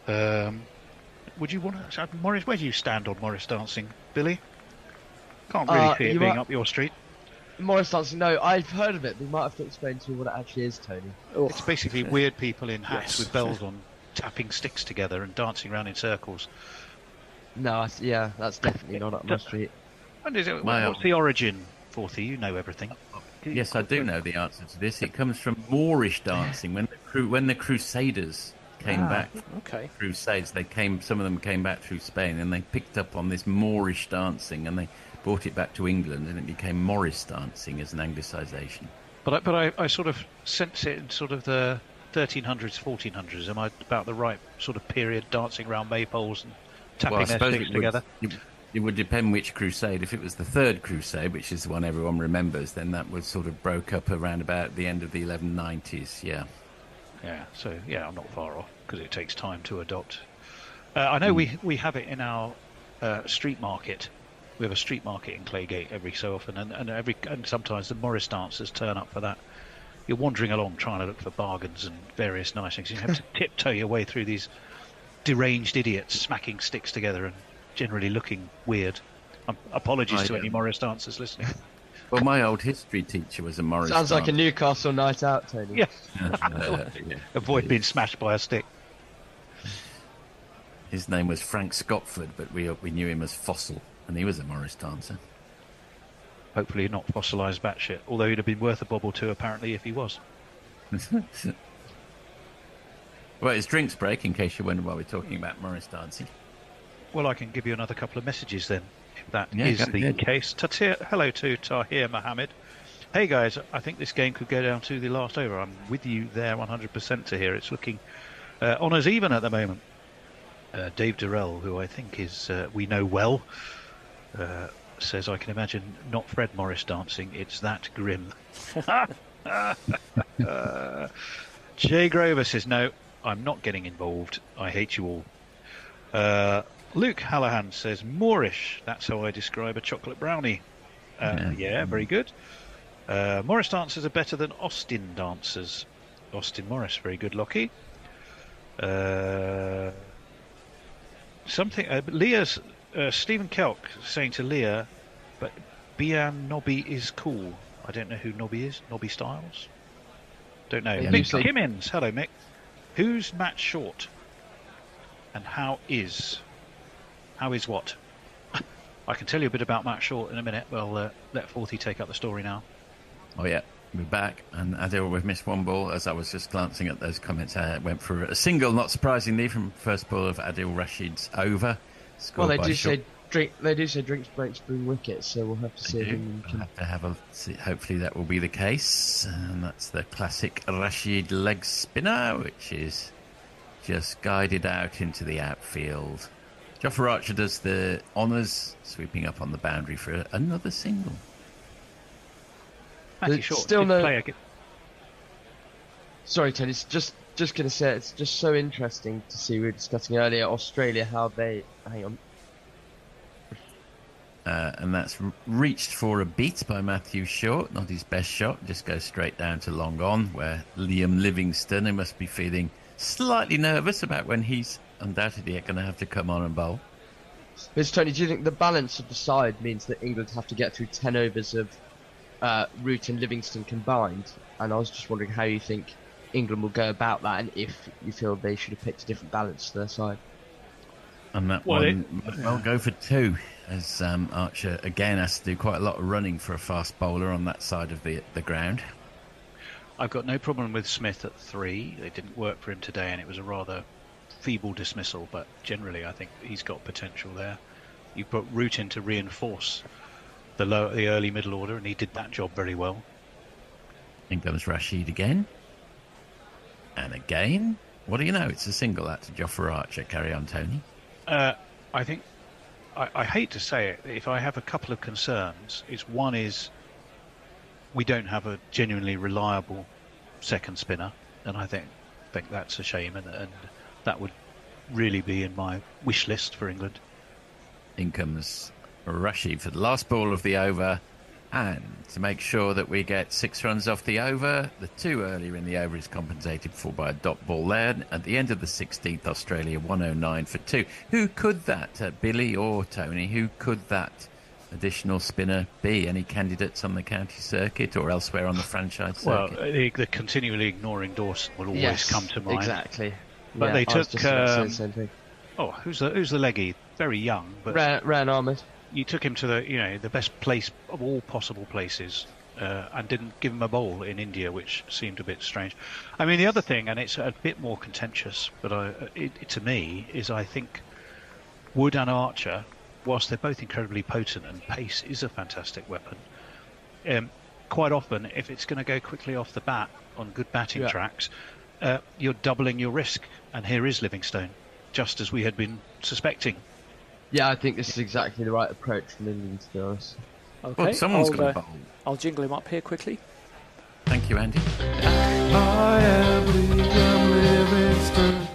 Would you want to, Morris? Where do you stand on Morris dancing, Billy? Can't really see it You being might up your street. Morris dancing. No, I've heard of it. But you might have to explain to me what it actually is, Tony. It's basically weird people in hats Yes. with bells on, tapping sticks together and dancing around in circles. No, yeah, that's definitely not up my street. And My what's the origin, Forthy? You know everything. Yes, I do know the answer to this. It comes from Moorish dancing. When the Crusaders came back, Okay. Crusades, some of them came back through Spain, and they picked up on this Moorish dancing, and they brought it back to England, and it became Morris dancing as an Anglicisation. But I sort of sense it in sort of the 1300s, 1400s. Am I about the right sort of period, dancing around maypoles and tapping I their suppose sticks together? It would depend which crusade. If it was the Third Crusade, which is the one everyone remembers, then that was sort of broke up around about the end of the 1190s. Yeah. Yeah. So yeah, I'm not far off because it takes time to adopt. I know we have it in our street market. We have a street market in Claygate every so often, and sometimes the Morris dancers turn up for that. You're wandering along trying to look for bargains and various nice things. You have to tiptoe your way through these deranged idiots smacking sticks together and generally looking weird. Apologies to any Morris dancers listening. Well, my old history teacher was a Morris Sounds like a dancer. Newcastle night out, Tony. Yeah. Yeah. Avoid being smashed by a stick. His name was Frank Scotford, but we knew him as Fossil, and he was a Morris dancer. Hopefully not fossilised batshit, although he'd have been worth a bob or two apparently if he was. Well, it's drinks break, in case you wonder why we're talking about Morris dancing. Well, I can give you another couple of messages then, if that Yeah, is go the ahead. case. Hello to Tahir Mohammed. Hey guys, I think this game could go down to the last over. I'm with you there 100% to hear. It's looking honours even at the moment. Dave Durrell, who I think is we know well, says, I can imagine not Fred Morris dancing. It's that grim. Jay Grover says, no, I'm not getting involved. I hate you all. Luke Hallahan says, Moorish. That's how I describe a chocolate brownie. Yeah, very good. Morris dancers are better than Austin dancers. Austin Morris, very good, Lockie. Leah's Stephen Kelk saying to Leah, but Bian Nobby is cool. I don't know who Nobby is. Nobby Styles? Don't know. Yeah, Mick usually- Kimmins. Hello, Mick. Who's Matt Short? And how is what? I can tell you a bit about Matt Short in a minute. Well, let Forty take up the story now. Oh, yeah, we're back. And Adil, we've missed one ball. As I was just glancing at those comments, I went for a single, not surprisingly, from first ball of Adil Rashid's over. Well, they by do Short. say drinks breaks bring wickets, so we'll have to see if We'll England can. have to have a see. Hopefully that will be the case. And that's the classic Rashid leg spinner, which is just guided out into the outfield. Jofra Archer does the honours, sweeping up on the boundary for another single. Matty There's Short still did no- play Sorry, Tony. It's just going to say it's just so interesting to see. We were discussing earlier Australia how they hang on. And that's reached for a beat by Matthew Short. Not his best shot. Just goes straight down to long on, where Liam Livingston, who must be feeling slightly nervous about when he's undoubtedly going to have to come on and bowl. But Tony, do you think the balance of the side means that England have to get through 10 overs of Root and Livingston combined? And I was just wondering how you think England will go about that, and if you feel they should have picked a different balance to their side. And that Well, one will go for two, as Archer again has to do quite a lot of running for a fast bowler on that side of the ground. I've got no problem with Smith at 3. They didn't work for him today, and it was a rather feeble dismissal. But generally, I think he's got potential there. You put Root in to reinforce the early middle order, and he did that job very well. In comes Rashid again. And again. What do you know? It's a single out to Jofra Archer. Carry on, Tony. I think I hate to say it. If I have a couple of concerns, one is we don't have a genuinely reliable second spinner, and I think that's a shame, and that would really be in my wish list for England. In comes Rashid for the last ball of the over, And to make sure that we get 6 runs off the over, the 2 earlier in the over is compensated for by a dot ball there. At the end of the 16th, Australia 109 for 2. Who could that, Billy or Tony, who could that additional spinner be? Any candidates on the county circuit or elsewhere on the franchise circuit? Well, the continually ignoring Dawson will always come to mind. Exactly. But they I was took... just about to say the same thing. Oh, who's the leggy? Very young, but Ran Ahmed. you took him to the best place of all possible places, and didn't give him a bowl in India, which seemed a bit strange. I mean, the other thing, and it's a bit more contentious, but to me, is I think Wood and Archer, whilst they're both incredibly potent and pace is a fantastic weapon, quite often, if it's going to go quickly off the bat on good batting tracks, you're doubling your risk. And here is Livingstone, just as we had been suspecting. Yeah, I think this is exactly the right approach from England, to be honest. Okay, Well, someone's got a bowl. I'll jingle him up here quickly. Thank you, Andy. I am Livingstone.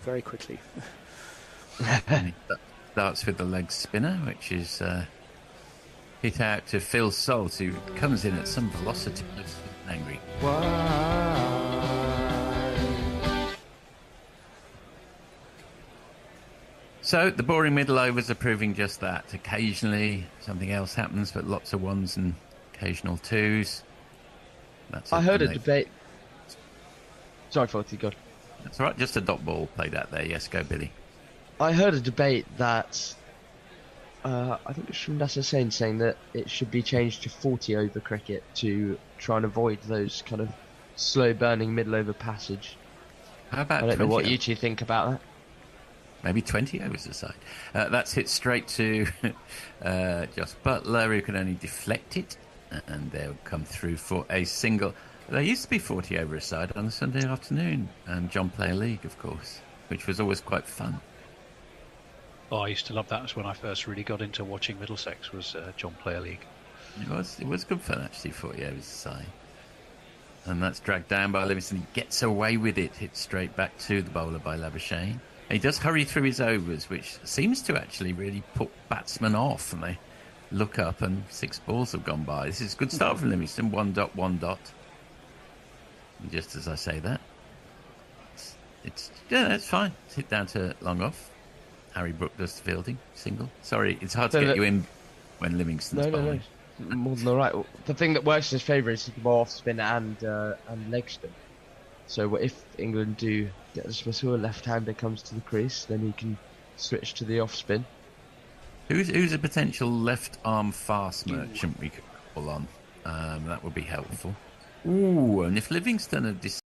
Very quickly. And it starts with the leg spinner, which is hit out to Phil Salt, who comes in at some velocity. Looks angry. Why? So the boring middle overs are proving just that. Occasionally something else happens, but lots of ones and occasional twos. That's I heard a debate. Sorry, Forty, God. That's all right. Just a dot ball played out there. Yes, go Billy. I heard a debate that I think it was from Nasser Hussain saying that it should be changed to 40 over cricket to try and avoid those kind of slow burning middle over passage. How about I don't know 20 what overs? you two think about that. Maybe 20 overs aside. That's hit straight to Joss Butler, who can only deflect it, and they'll come through for a single. There used to be 40 over aside on a Sunday afternoon, John Player League, of course, which was always quite fun. Oh, I used to love that. That's when I first really got into watching Middlesex, was John Player League. It was good fun, actually, 40 overs aside. And that's dragged down by Livingston. He gets away with it, hit straight back to the bowler by Labuschagne. He does hurry through his overs, which seems to actually really put batsmen off, and they look up and 6 balls have gone by. This is a good start from Livingston, 1 dot, 1 dot. And just as I say that, it's fine. It's hit down to long off. Harry Brook does the fielding, single. Sorry, it's hard to get you in when Livingston's bowling. No. More than all right. The thing that works in his favour is he can bowl off spin and leg spin. So if England do get the dismissal, a left-hander comes to the crease, then he can switch to the off spin. Who's a potential left arm fast merchant we could call on? That would be helpful. Ooh, and if Livingston had decided.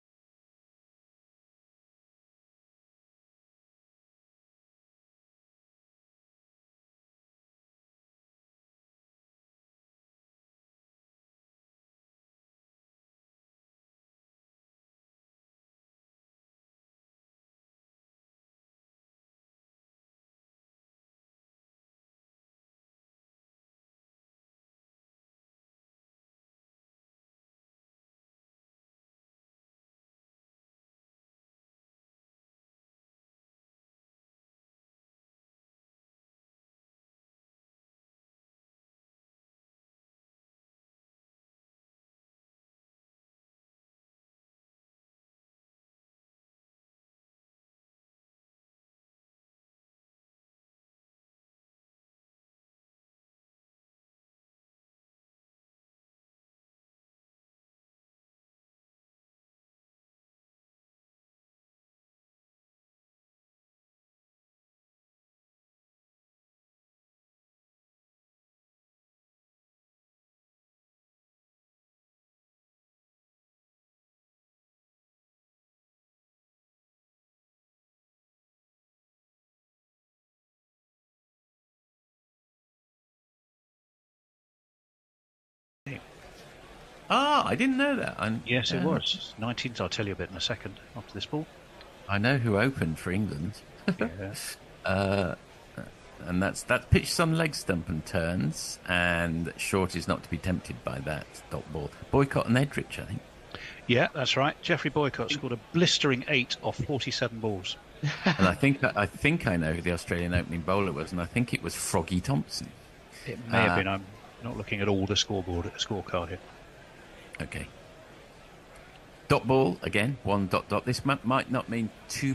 I didn't know that. Yes, it was. 19th, I'll tell you a bit in a second after this ball. I know who opened for England. Yeah. And that pitched some leg stump and turns, and Short is not to be tempted by that dot ball. Boycott and Edrich, I think. Yeah, that's right. Jeffrey Boycott scored a blistering 8 off 47 balls. And I think I know who the Australian opening bowler was, and I think it was Froggy Thompson. It may have been. I'm not looking at all the scorecard here. Okay. Dot ball again. 1 ... This might not mean too much